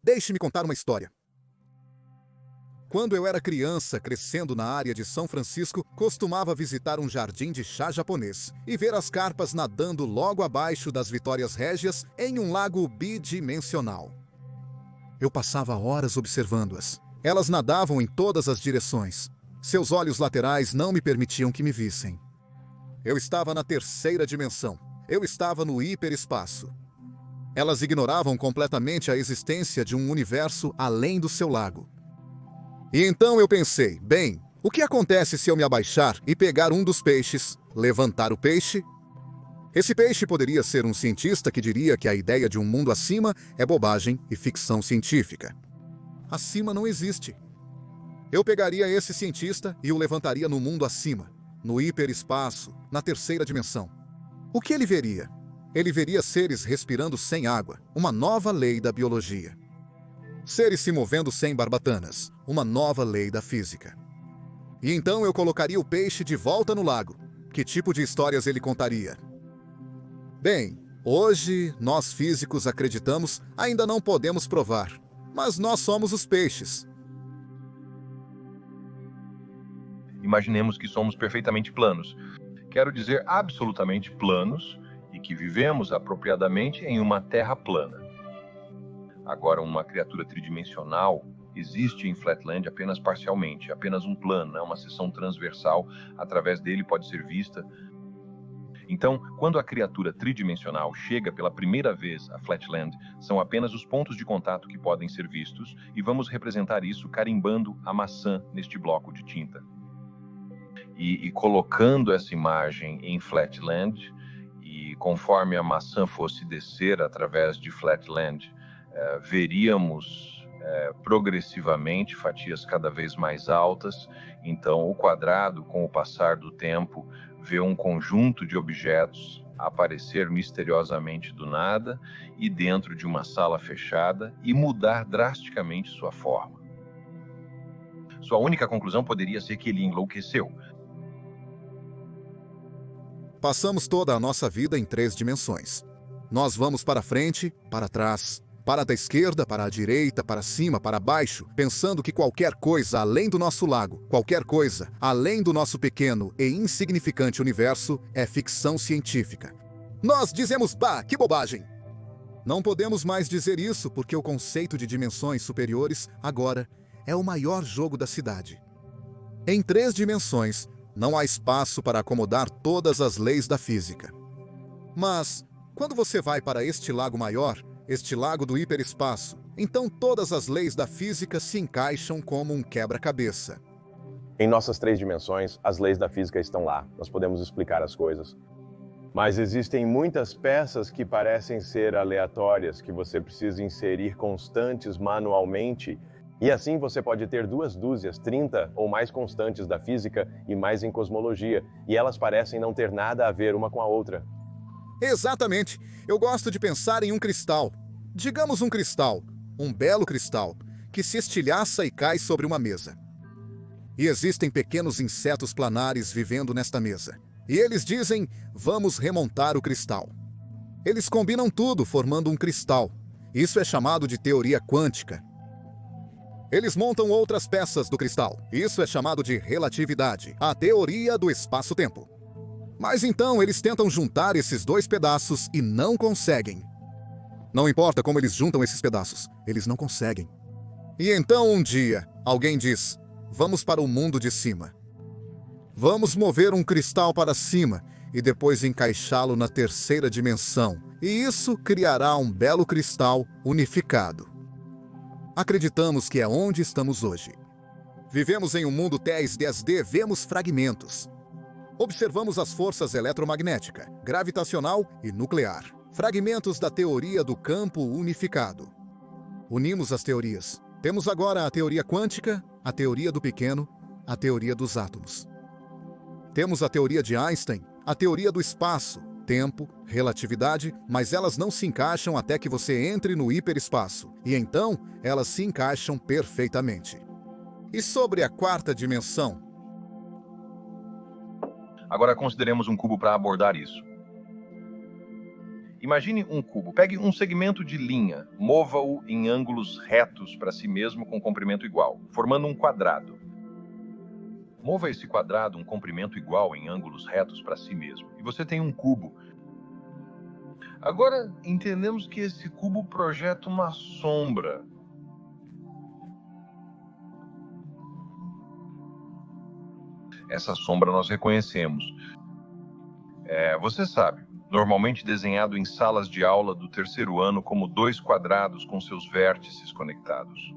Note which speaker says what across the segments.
Speaker 1: Deixe-me contar uma história. Quando eu era criança, crescendo na área de São Francisco, costumava visitar um jardim de chá japonês e ver as carpas nadando logo abaixo das Vitórias Régias em um lago bidimensional. Eu passava horas observando-as. Elas nadavam em todas as direções. Seus olhos laterais não me permitiam que me vissem. Eu estava na terceira dimensão. Eu estava no hiperespaço. Elas ignoravam completamente a existência de um universo além do seu lago. E então eu pensei, bem, o que acontece se eu me abaixar e pegar um dos peixes, levantar o peixe? Esse peixe poderia ser um cientista que diria que a ideia de um mundo acima é bobagem e ficção científica. Acima não existe. Eu pegaria esse cientista e o levantaria no mundo acima, no hiperespaço, na terceira dimensão. O que ele veria? Ele veria seres respirando sem água, uma nova lei da biologia. Seres se movendo sem barbatanas, uma nova lei da física. E então eu colocaria o peixe de volta no lago. Que tipo de histórias ele contaria? Bem, hoje nós físicos acreditamos, ainda não podemos provar, mas nós somos os peixes.
Speaker 2: Imaginemos que somos perfeitamente planos. Quero dizer absolutamente planos e que vivemos apropriadamente em uma terra plana. Agora, uma criatura tridimensional existe em Flatland apenas parcialmente, apenas um plano, uma seção transversal, através dele pode ser vista. Então, quando a criatura tridimensional chega pela primeira vez a Flatland, são apenas os pontos de contato que podem ser vistos, e vamos representar isso carimbando a maçã neste bloco de tinta. E colocando essa imagem em Flatland, e conforme a maçã fosse descer através de Flatland, veríamos progressivamente fatias cada vez mais altas. Então o quadrado, com o passar do tempo, vê um conjunto de objetos aparecer misteriosamente do nada e dentro de uma sala fechada e mudar drasticamente sua forma. Sua única conclusão poderia ser que ele enlouqueceu.
Speaker 1: Passamos toda a nossa vida em 3 dimensões. Nós vamos para frente, para trás, para da esquerda, para a direita, para cima, para baixo, pensando que qualquer coisa além do nosso lago, qualquer coisa além do nosso pequeno e insignificante universo é ficção científica. Nós dizemos, bah, que bobagem! Não podemos mais dizer isso porque o conceito de dimensões superiores, agora, é o maior jogo da cidade. Em 3 dimensões, não há espaço para acomodar todas as leis da física. Mas, quando você vai para este lago maior, este lago do hiperespaço, então todas as leis da física se encaixam como um quebra-cabeça.
Speaker 3: Em nossas 3 dimensões, as leis da física estão lá. Nós podemos explicar as coisas. Mas existem muitas peças que parecem ser aleatórias, que você precisa inserir constantes manualmente. E assim você pode ter 2 dúzias, 30 ou mais constantes da física e mais em cosmologia. E elas parecem não ter nada a ver uma com a outra.
Speaker 1: Exatamente. Eu gosto de pensar em um cristal. Digamos um cristal, um belo cristal, que se estilhaça e cai sobre uma mesa. E existem pequenos insetos planares vivendo nesta mesa. E eles dizem, vamos remontar o cristal. Eles combinam tudo formando um cristal. Isso é chamado de teoria quântica. Eles montam outras peças do cristal. Isso é chamado de relatividade, a teoria do espaço-tempo. Mas então eles tentam juntar esses 2 pedaços e não conseguem. Não importa como eles juntam esses pedaços, eles não conseguem. E então um dia, alguém diz, vamos para o mundo de cima. Vamos mover um cristal para cima e depois encaixá-lo na terceira dimensão. E isso criará um belo cristal unificado. Acreditamos que é onde estamos hoje. Vivemos em um mundo 10D, vemos fragmentos. Observamos as forças eletromagnética, gravitacional e nuclear. Fragmentos da teoria do campo unificado. Unimos as teorias. Temos agora a teoria quântica, a teoria do pequeno, a teoria dos átomos. Temos a teoria de Einstein, a teoria do espaço, tempo, relatividade, mas elas não se encaixam até que você entre no hiperespaço. E então, elas se encaixam perfeitamente. E sobre a 4ª dimensão?
Speaker 2: Agora consideremos um cubo para abordar isso. Imagine um cubo. Pegue um segmento de linha, mova-o em ângulos retos para si mesmo com comprimento igual, formando um quadrado. Mova esse quadrado um comprimento igual em ângulos retos para si mesmo, e você tem um cubo. Agora, entendemos que esse cubo projeta uma sombra. Essa sombra nós reconhecemos. Você sabe, normalmente desenhado em salas de aula do terceiro ano como dois quadrados com seus vértices conectados.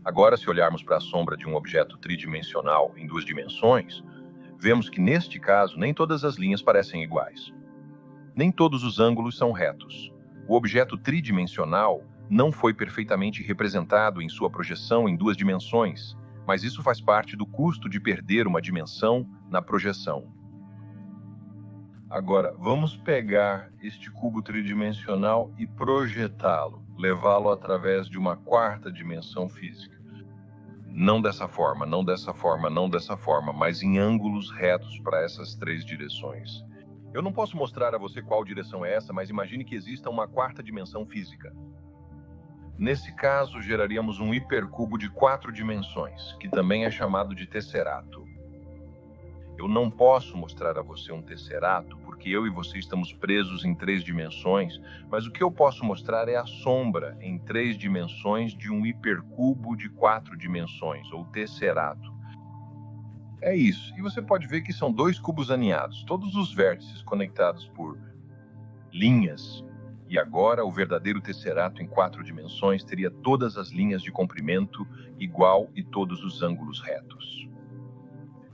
Speaker 2: Agora, se olharmos para a sombra de um objeto tridimensional em duas dimensões, vemos que neste caso nem todas as linhas parecem iguais. Nem todos os ângulos são retos. O objeto tridimensional não foi perfeitamente representado em sua projeção em duas dimensões, mas isso faz parte do custo de perder uma dimensão na projeção. Agora, vamos pegar este cubo tridimensional e projetá-lo, levá-lo através de uma quarta dimensão física. Não dessa forma, não dessa forma, não dessa forma, mas em ângulos retos para essas três direções. Eu não posso mostrar a você qual direção é essa, mas imagine que exista uma quarta dimensão física. Nesse caso, geraríamos um hipercubo de 4 dimensões, que também é chamado de tesserato. Eu não posso mostrar a você um tesserato, porque eu e você estamos presos em 3 dimensões, mas o que eu posso mostrar é a sombra em 3 dimensões de um hipercubo de 4 dimensões, ou tesserato. É isso, e você pode ver que são 2 cubos aninhados, todos os vértices conectados por linhas. E agora o verdadeiro tesserato em 4 dimensões teria todas as linhas de comprimento igual e todos os ângulos retos.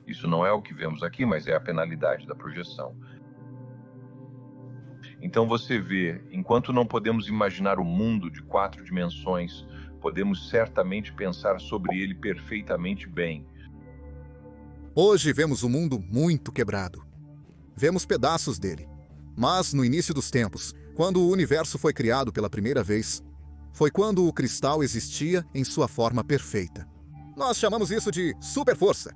Speaker 2: Isso não é o que vemos aqui, mas é a penalidade da projeção. Então você vê, enquanto não podemos imaginar o mundo de 4 dimensões, podemos certamente pensar sobre ele perfeitamente bem.
Speaker 1: Hoje vemos o mundo muito quebrado. Vemos pedaços dele. Mas no início dos tempos, quando o universo foi criado pela primeira vez, foi quando o cristal existia em sua forma perfeita. Nós chamamos isso de superforça.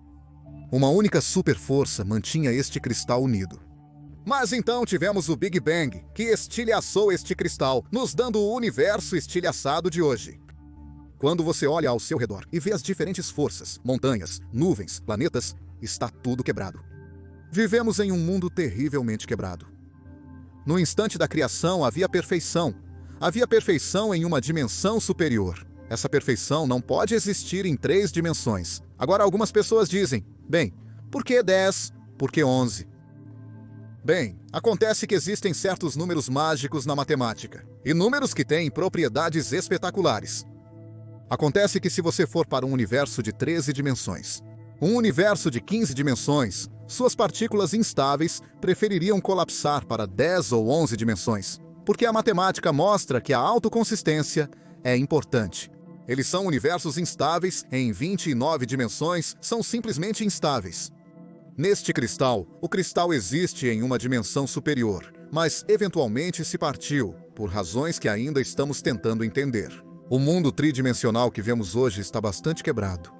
Speaker 1: Uma única superforça mantinha este cristal unido. Mas então tivemos o Big Bang, que estilhaçou este cristal, nos dando o universo estilhaçado de hoje. Quando você olha ao seu redor e vê as diferentes forças, montanhas, nuvens, planetas, está tudo quebrado. Vivemos em um mundo terrivelmente quebrado. No instante da criação havia perfeição. Havia perfeição em uma dimensão superior. Essa perfeição não pode existir em 3 dimensões. Agora algumas pessoas dizem, bem, por que 10? Por que 11? Bem, acontece que existem certos números mágicos na matemática, e números que têm propriedades espetaculares. Acontece que se você for para um universo de 13 dimensões, um universo de 15 dimensões, suas partículas instáveis prefeririam colapsar para 10 ou 11 dimensões, porque a matemática mostra que a autoconsistência é importante. Eles são universos instáveis em 29 dimensões, são simplesmente instáveis. Neste cristal, o cristal existe em uma dimensão superior, mas eventualmente se partiu, por razões que ainda estamos tentando entender. O mundo tridimensional que vemos hoje está bastante quebrado.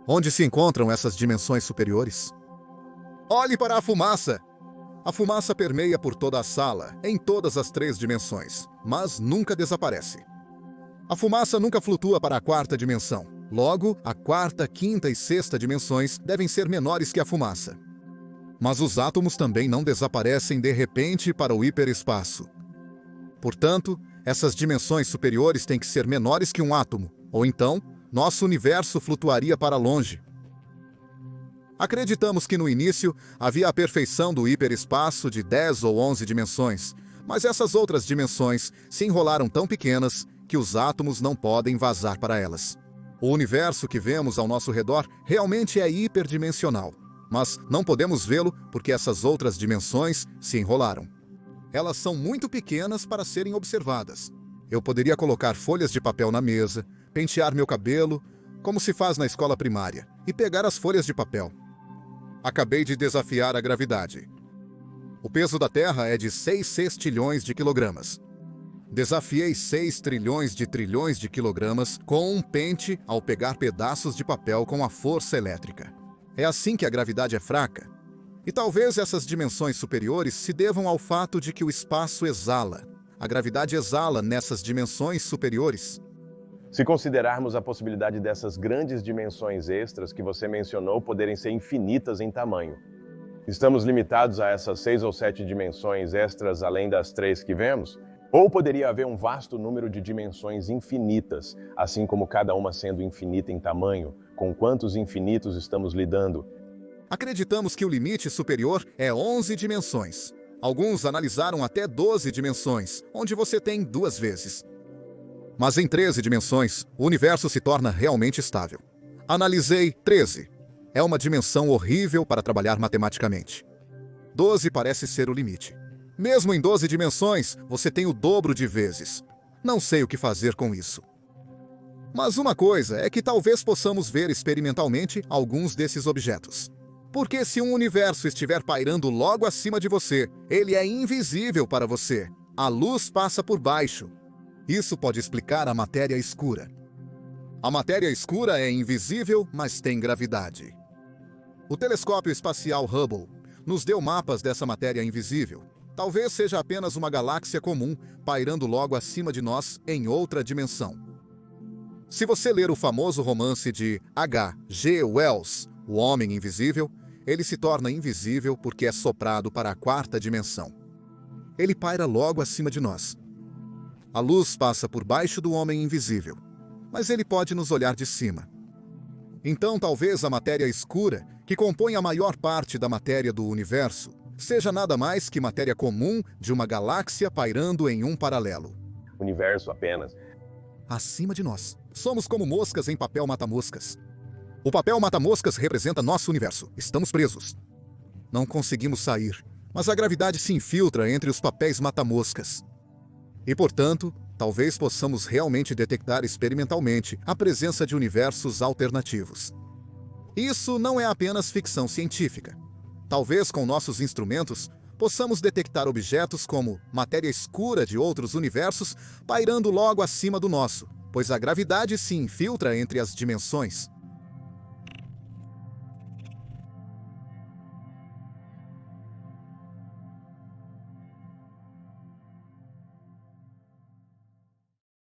Speaker 1: Onde se encontram essas dimensões superiores? Olhe para a fumaça! A fumaça permeia por toda a sala, em todas as 3 dimensões, mas nunca desaparece. A fumaça nunca flutua para a 4ª dimensão. Logo, a 4ª, 5ª e 6ª dimensões devem ser menores que a fumaça. Mas os átomos também não desaparecem de repente para o hiperespaço. Portanto, essas dimensões superiores têm que ser menores que um átomo, ou então, nosso universo flutuaria para longe. Acreditamos que no início havia a perfeição do hiperespaço de 10 ou 11 dimensões, mas essas outras dimensões se enrolaram tão pequenas que os átomos não podem vazar para elas. O universo que vemos ao nosso redor realmente é hiperdimensional, mas não podemos vê-lo porque essas outras dimensões se enrolaram. Elas são muito pequenas para serem observadas. Eu poderia colocar folhas de papel na mesa, pentear meu cabelo, como se faz na escola primária, e pegar as folhas de papel. Acabei de desafiar a gravidade. O peso da Terra é de 6 sextilhões de quilogramas. Desafiei 6 trilhões de quilogramas com um pente ao pegar pedaços de papel com a força elétrica. É assim que a gravidade é fraca. E talvez essas dimensões superiores se devam ao fato de que o espaço exala. A gravidade exala nessas dimensões superiores.
Speaker 3: Se considerarmos a possibilidade dessas grandes dimensões extras que você mencionou poderem ser infinitas em tamanho, estamos limitados a essas 6 ou 7 dimensões extras além das 3 que vemos? Ou poderia haver um vasto número de dimensões infinitas, assim como cada uma sendo infinita em tamanho? Com quantos infinitos estamos lidando?
Speaker 1: Acreditamos que o limite superior é 11 dimensões. Alguns analisaram até 12 dimensões, onde você tem 2 vezes. Mas em 13 dimensões, o universo se torna realmente estável. Analisei 13. É uma dimensão horrível para trabalhar matematicamente. 12 parece ser o limite. Mesmo em 12 dimensões, você tem o dobro de vezes. Não sei o que fazer com isso. Mas uma coisa é que talvez possamos ver experimentalmente alguns desses objetos. Porque se um universo estiver pairando logo acima de você, ele é invisível para você. A luz passa por baixo. Isso pode explicar a matéria escura. A matéria escura é invisível, mas tem gravidade. O telescópio espacial Hubble nos deu mapas dessa matéria invisível. Talvez seja apenas uma galáxia comum pairando logo acima de nós em outra dimensão. Se você ler o famoso romance de H.G. Wells, O Homem Invisível, ele se torna invisível porque é soprado para a 4ª dimensão. Ele paira logo acima de nós. A luz passa por baixo do homem invisível, mas ele pode nos olhar de cima. Então talvez a matéria escura, que compõe a maior parte da matéria do universo, seja nada mais que matéria comum de uma galáxia pairando em um paralelo.
Speaker 3: Universo apenas.
Speaker 1: Acima de nós. Somos como moscas em papel mata-moscas. O papel mata-moscas representa nosso universo. Estamos presos. Não conseguimos sair, mas a gravidade se infiltra entre os papéis mata-moscas. E, portanto, talvez possamos realmente detectar experimentalmente a presença de universos alternativos. Isso não é apenas ficção científica. Talvez com nossos instrumentos possamos detectar objetos como matéria escura de outros universos pairando logo acima do nosso, pois a gravidade se infiltra entre as dimensões.